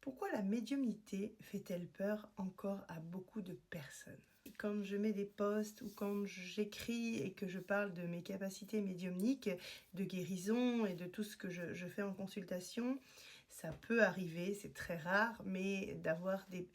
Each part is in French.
Pourquoi la médiumnité fait-elle peur encore à beaucoup de personnes? Quand je mets des posts ou quand j'écris et que je parle de mes capacités médiumniques, de guérison et de tout ce que je fais en consultation, ça peut arriver, c'est très rare, mais d'avoir des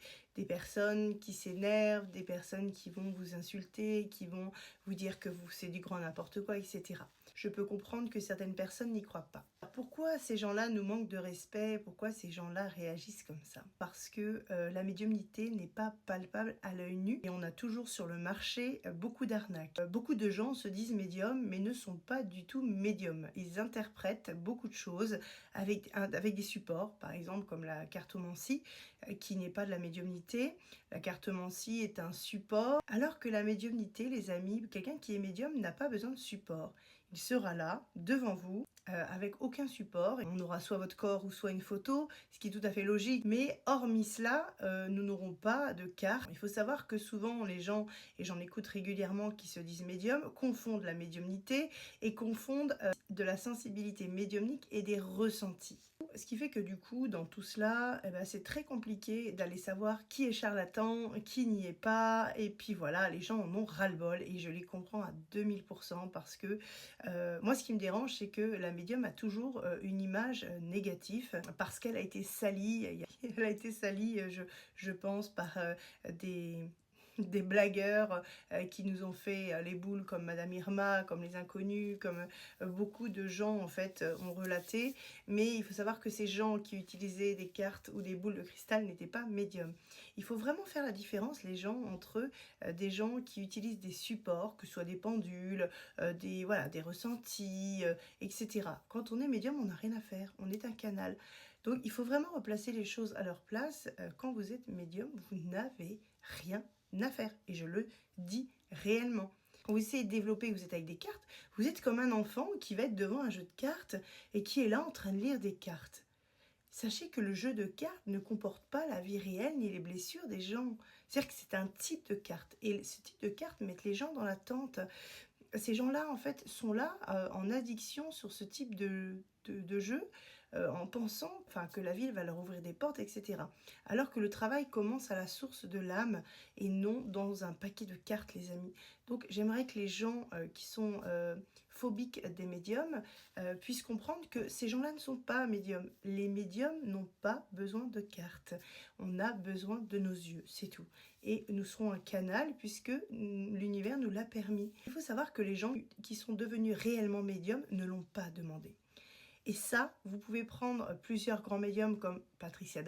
personnes qui s'énervent, des personnes qui vont vous insulter, qui vont vous dire que c'est du grand n'importe quoi, etc. Je peux comprendre que certaines personnes n'y croient pas. Pourquoi ces gens-là nous manquent de respect? Pourquoi ces gens-là réagissent comme ça? Parce que la médiumnité n'est pas palpable à l'œil nu et on a toujours sur le marché beaucoup d'arnaques. Beaucoup de gens se disent médiums mais ne sont pas du tout médiums. Ils interprètent beaucoup de choses avec des supports, par exemple comme la cartomancie, qui n'est pas de la médiumnité. La cartomancie est un support, alors que la médiumnité, les amis, quelqu'un qui est médium n'a pas besoin de support. Il sera là, devant vous, avec aucun support. On aura soit votre corps ou soit une photo, ce qui est tout à fait logique. Mais hormis cela, nous n'aurons pas de carte. Il faut savoir que souvent les gens, et j'en écoute régulièrement qui se disent médiums, confondent la médiumnité et confondent de la sensibilité médiumnique et des ressentis. Ce qui fait que du coup, dans tout cela, c'est très compliqué d'aller savoir qui est charlatan, qui n'y est pas. Et puis voilà, les gens en ont ras-le-bol et je les comprends à 2000% parce que moi, ce qui me dérange, c'est que la médium a toujours une image négative parce qu'elle a été salie. Elle a été salie, je pense, par des blagueurs qui nous ont fait les boules comme Madame Irma, comme les inconnus, comme beaucoup de gens en fait ont relaté. Mais il faut savoir que ces gens qui utilisaient des cartes ou des boules de cristal n'étaient pas médiums. Il faut vraiment faire la différence, les gens, entre des gens qui utilisent des supports, que ce soit des pendules, des ressentis, etc. Quand on est médium, on n'a rien à faire, on est un canal. Donc il faut vraiment replacer les choses à leur place. Quand vous êtes médium, vous n'avez rien à faire. Et je le dis réellement. Quand vous essayez de développer, vous êtes avec des cartes, vous êtes comme un enfant qui va être devant un jeu de cartes et qui est là en train de lire des cartes. Sachez que le jeu de cartes ne comporte pas la vie réelle ni les blessures des gens. C'est-à-dire que c'est un type de carte. Et ce type de carte met les gens dans l'attente. Ces gens-là, en fait, sont là en addiction sur ce type de jeu, en pensant que la ville va leur ouvrir des portes, etc. Alors que le travail commence à la source de l'âme et non dans un paquet de cartes, les amis. Donc j'aimerais que les gens qui sont phobiques des médiums puissent comprendre que ces gens-là ne sont pas médiums. Les médiums n'ont pas besoin de cartes. On a besoin de nos yeux, c'est tout. Et nous serons un canal puisque l'univers nous l'a permis. Il faut savoir que les gens qui sont devenus réellement médiums ne l'ont pas demandé. Et ça, vous pouvez prendre plusieurs grands médiums comme Patricia